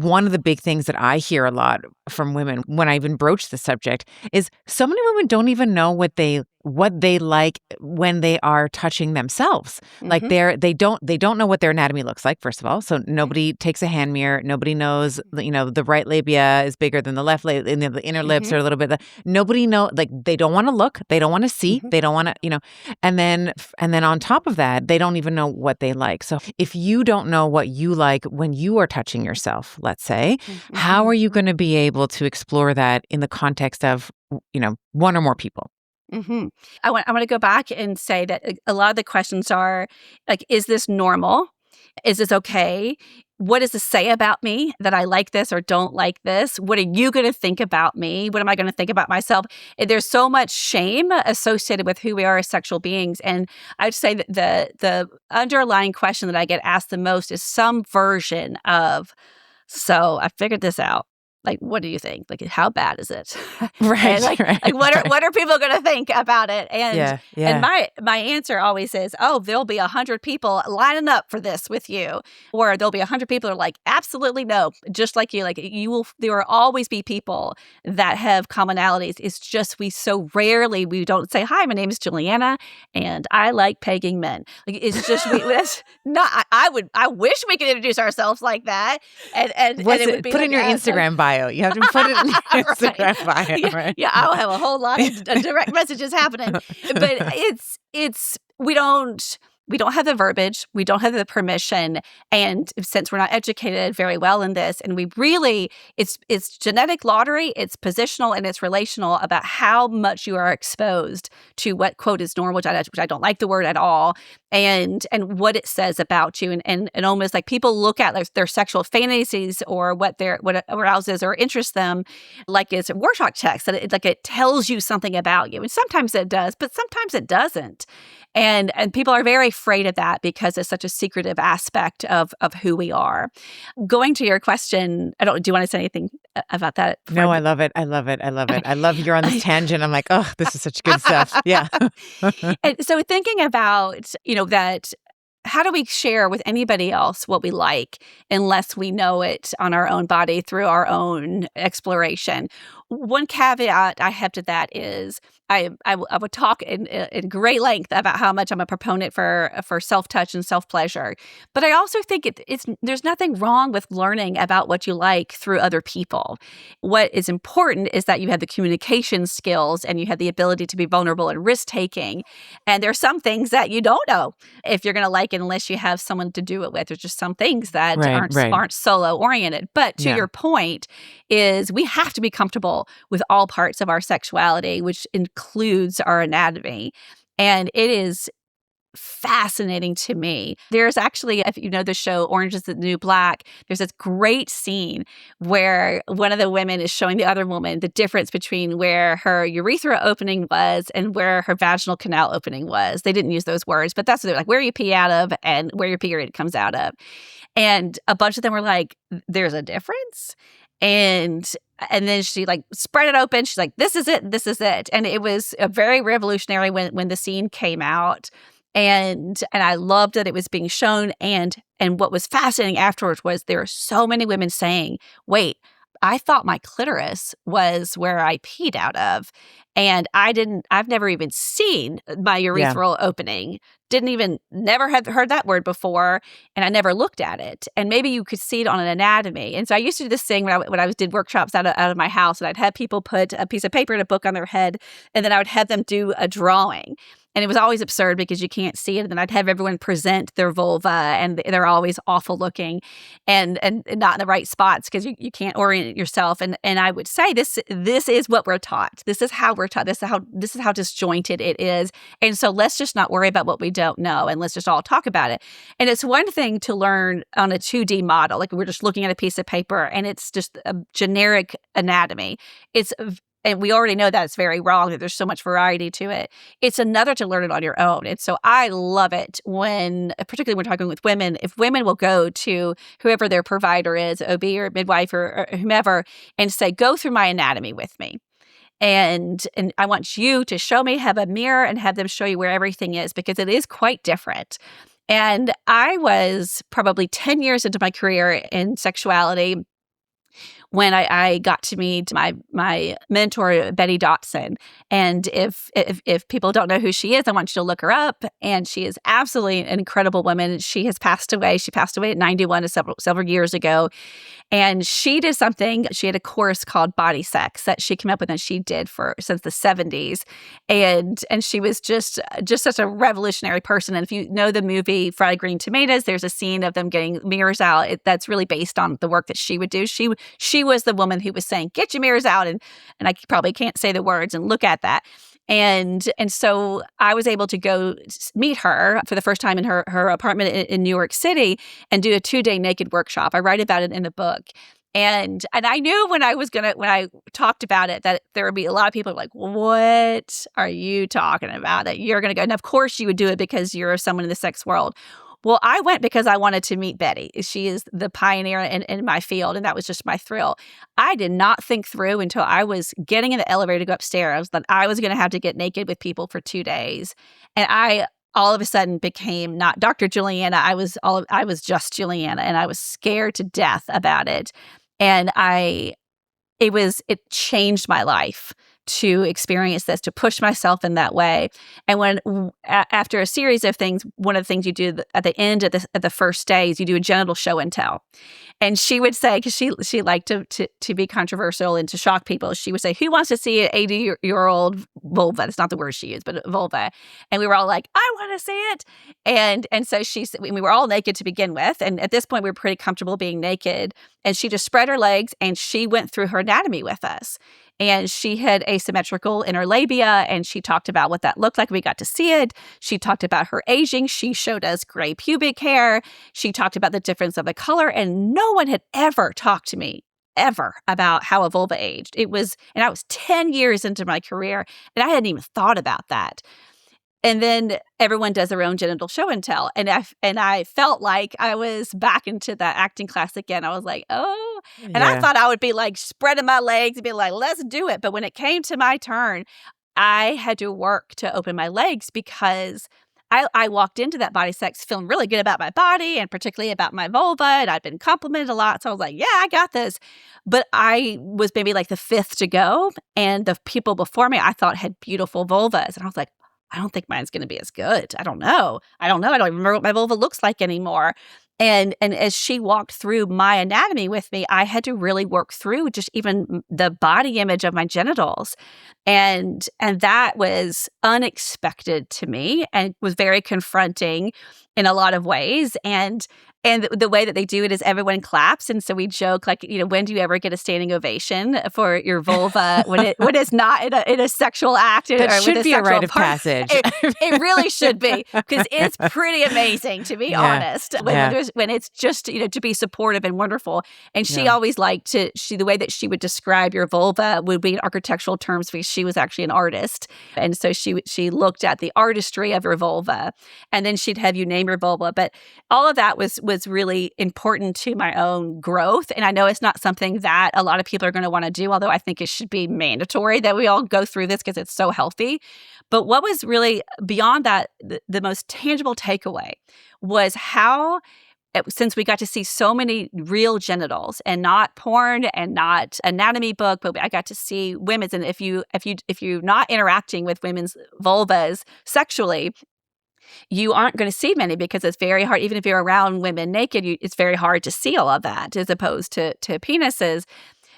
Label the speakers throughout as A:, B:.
A: one of the big things that I hear a lot from women when I even broach the subject is so many women don't even know what they like when they are touching themselves. Like they don't know what their anatomy looks like, first of all. So nobody takes a hand mirror. Nobody knows, the right labia is bigger than the left labia, and the inner lips are a little bit. Nobody know, like they don't want to look, they don't want to see, they don't want to, and then on top of that, they don't even know what they like. So if you don't know what you like when you are touching yourself, let's say, how are you going to be able to explore that in the context of, one or more people?
B: I want to go back and say that a lot of the questions are like, is this normal? Is this okay? What does this say about me that I like this or don't like this? What are you going to think about me? What am I going to think about myself? There's so much shame associated with who we are as sexual beings. And I'd say that the underlying question that I get asked the most is some version of, so I figured this out. Like, what do you think? Like, how bad is it?
A: Right.
B: Like what are people going to think about it? And and my answer always is, oh, there'll be 100 people lining up for this with you, or there'll be 100 people who are like, absolutely no, just like you. Like there will always be people that have commonalities. It's just we don't say, hi, my name is Juliana, and I like pegging men. Like it's just that's not. I wish we could introduce ourselves like that. And it would be
A: put in your Instagram bio. You have to put it in your Instagram bio, right?
B: Yeah, I'll have a whole lot of direct messages happening. But we don't have the verbiage, we don't have the permission, and since we're not educated very well in this, and we really, it's genetic lottery, it's positional, and it's relational about how much you are exposed to what, quote, is normal, which I don't like the word at all, and what it says about you, and almost like people look at their sexual fantasies or what arouses or interests them, like it's Rorschach checks, that it tells you something about you, and sometimes it does, but sometimes it doesn't. And people are very afraid of that because it's such a secretive aspect of who we are. Going to your question, do you want to say anything about that?
A: No, I love it. I love you're on this tangent. I'm like, oh, this is such good stuff. Yeah.
B: And so thinking about, that, how do we share with anybody else what we like unless we know it on our own body through our own exploration? One caveat I have to that is I would talk in great length about how much I'm a proponent for self-touch and self-pleasure. But I also think there's nothing wrong with learning about what you like through other people. What is important is that you have the communication skills and you have the ability to be vulnerable and risk-taking. And there's some things that you don't know if you're going to like it unless you have someone to do it with. There's just some things that aren't solo-oriented. But to your point is we have to be comfortable with all parts of our sexuality, which includes our anatomy. And it is fascinating to me. There's actually, if you know the show Orange is the New Black, there's this great scene where one of the women is showing the other woman the difference between where her urethra opening was and where her vaginal canal opening was. They didn't use those words, but that's what they're like, where you pee out of and where your period comes out of. And a bunch of them were like, there's a difference? And then she spread it open. She's like, this is it. And it was a very revolutionary when the scene came out. And I loved that it was being shown. And what was fascinating afterwards was there were so many women saying, wait, I thought my clitoris was where I peed out of. And I've never even seen my urethral opening. Never had heard that word before. And I never looked at it. And maybe you could see it on an anatomy. And so I used to do this thing when I did workshops out of my house, and I'd have people put a piece of paper and a book on their head, and then I would have them do a drawing. And it was always absurd because you can't see it. And then I'd have everyone present their vulva, and they're always awful looking and not in the right spots because you can't orient yourself. And I would say this is what we're taught. This is how we're taught. This is how disjointed it is. And so let's just not worry about what we don't know, and let's just all talk about it. And it's one thing to learn on a 2D model, like we're just looking at a piece of paper and it's just a generic anatomy. And we already know that it's very wrong, that there's so much variety to it. It's another to learn it on your own. And so I love it particularly when we're talking with women, if women will go to whoever their provider is, OB or midwife or whomever, and say, go through my anatomy with me. And I want you to show me, have a mirror, and have them show you where everything is, because it is quite different. And I was probably 10 years into my career in sexuality, when I got to meet my mentor, Betty Dodson. And if people don't know who she is, I want you to look her up. And she is absolutely an incredible woman. She has passed away. She passed away at 91 several years ago. And she did something. She had a course called Body Sex that she came up with, and she did since the 70s. And she was just such a revolutionary person. And if you know the movie Fried Green Tomatoes, there's a scene of them getting mirrors out. That's really based on the work that she would do. She was the woman who was saying, "Get your mirrors out," and I probably can't say the words, and look at that. And so I was able to go meet her for the first time in her apartment in New York City and do a 2-day naked workshop. I write about it in the book. And I knew when I talked about it that there would be a lot of people like, "What are you talking about? That you're going to go?" And of course you would do it because you're someone in the sex world. Well, I went because I wanted to meet Betty. She is the pioneer in my field, and that was just my thrill. I did not think through until I was getting in the elevator to go upstairs that I was going to have to get naked with people for 2 days. And I all of a sudden became not Dr. Juliana. I was just Juliana, and I was scared to death about it. And it changed my life to experience this, to push myself in that way. And after a series of things, one of the things you do at the end of the first day is you do a genital show and tell. And she would say, because she liked to be controversial and to shock people, she would say, "Who wants to see an 80-year-old vulva?" That's not the word she used, but vulva. And we were all like, "I want to see it." And so we were all naked to begin with. And at this point, we were pretty comfortable being naked. And she just spread her legs and she went through her anatomy with us. And she had asymmetrical inner labia, and she talked about what that looked like. We got to see it. She talked about her aging. She showed us gray pubic hair. She talked about the difference of the color, and no one had ever talked to me ever about how a vulva aged. And I was 10 years into my career, and I hadn't even thought about that. And then everyone does their own genital show and tell. And I felt like I was back into that acting class again. I was like, oh. And I thought I would be like spreading my legs and be like, "Let's do it." But when it came to my turn, I had to work to open my legs because I walked into that body sex feeling really good about my body and particularly about my vulva. And I'd been complimented a lot. So I was like, yeah, I got this. But I was maybe like the 5th to go. And the people before me I thought had beautiful vulvas. And I was like, I don't think mine's going to be as good. I don't know. I don't even remember what my vulva looks like anymore. And as she walked through my anatomy with me, I had to really work through just even the body image of my genitals. And that was unexpected to me and was very confronting in a lot of ways. And the way that they do it is everyone claps. And so we joke like, when do you ever get a standing ovation for your vulva when it's not in a sexual act?
A: That should be a rite of passage.
B: It really should be, because it's pretty amazing, to be honest, when it's just, to be supportive and wonderful. And she always liked the way that she would describe your vulva would be in architectural terms, because she was actually an artist. And so she looked at the artistry of your vulva, and then she'd have you name your vulva. But all of that was really important to my own growth. And I know it's not something that a lot of people are going to want to do, although I think it should be mandatory that we all go through this because it's so healthy. But what was really beyond that, the most tangible takeaway was how, since we got to see so many real genitals and not porn and not anatomy book, but I got to see women's. And if you're not interacting with women's vulvas sexually, you aren't going to see many, because it's very hard. Even if you're around women naked, it's very hard to see all of that as opposed to penises.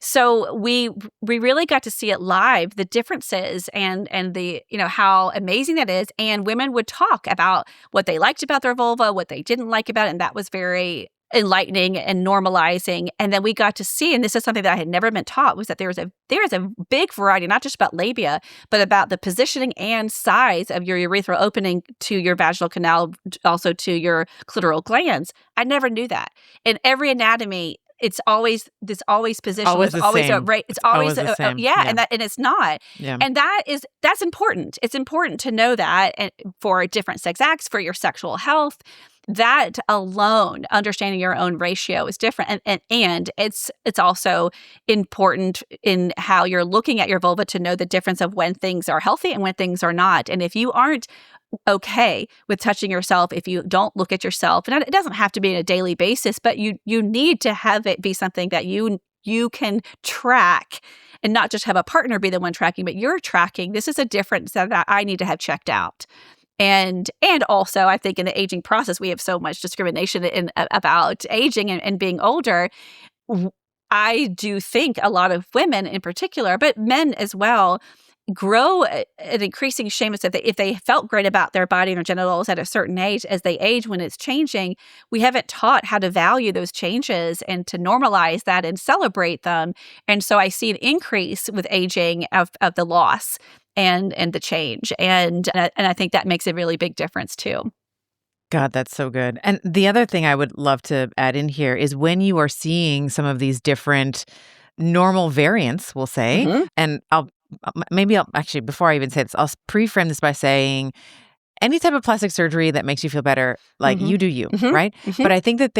B: So we really got to see it live, the differences and the, how amazing that is. And women would talk about what they liked about their vulva, what they didn't like about it. And that was very enlightening and normalizing. And then we got to see, and this is something that I had never been taught, was that there is a big variety, not just about labia, but about the positioning and size of your urethra opening to your vaginal canal, also to your clitoral glands. I never knew that. In every anatomy, it's always position.
A: Always
B: it's always
A: same.
B: It's always
A: the same.
B: and it's not.
A: Yeah.
B: And that's important. It's important to know that, and for different sex acts, for your sexual health. That alone, understanding your own ratio is different. And it's also important in how you're looking at your vulva to know the difference of when things are healthy and when things are not. And if you aren't okay with touching yourself, if you don't look at yourself, and it doesn't have to be on a daily basis, but you need to have it be something that you you can track and not just have a partner be the one tracking, but you're tracking, this is a difference that I need to have checked out. And also, I think in the aging process, we have so much discrimination about aging and being older. I do think a lot of women in particular, but men as well, grow an increasing shame if they felt great about their body and their genitals at a certain age. As they age, when it's changing, we haven't taught how to value those changes and to normalize that and celebrate them. And so I see an increase with aging of the loss and the change. And I think that makes a really big difference too.
A: God, that's so good. And the other thing I would love to add in here is when you are seeing some of these different normal variants, we'll say, and I'll actually, before I even say this, I'll pre-frame this by saying any type of plastic surgery that makes you feel better, like you do you, right? But I think that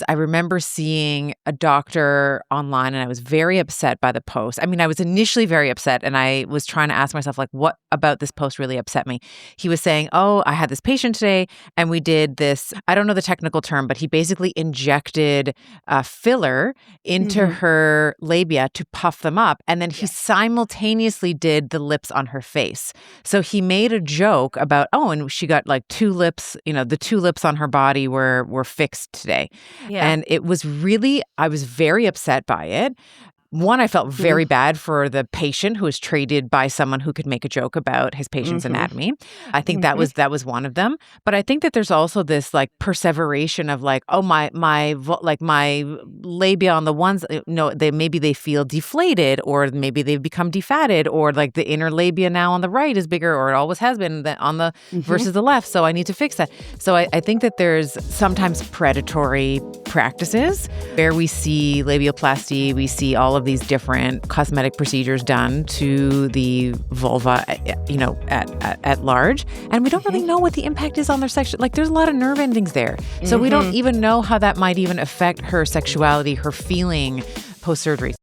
A: I remember seeing a doctor online and I was very upset by the post. I mean, I was initially very upset and I was trying to ask myself, like, what about this post really upset me? He was saying, oh, I had this patient today and we did this, I don't know the technical term, but he basically injected a filler into her labia to puff them up. And then he simultaneously did the lips on her face. So he made a joke about, oh, and she got like two lips, the two lips on her body were fixed today. Yeah. And it was really, I was very upset by it. One, I felt very bad for the patient who was treated by someone who could make a joke about his patient's anatomy. I think that was one of them. But I think that there's also this like perseveration of like, oh, my labia on the ones, maybe they feel deflated or maybe they've become defatted or like the inner labia now on the right is bigger or it always has been on the versus the left. So I need to fix that. So I think that there's sometimes predatory practices where we see labiaplasty, we see all of these different cosmetic procedures done to the vulva, at large. And we don't really know what the impact is on their sexual, like there's a lot of nerve endings there. So we don't even know how that might even affect her sexuality, her feeling post-surgery.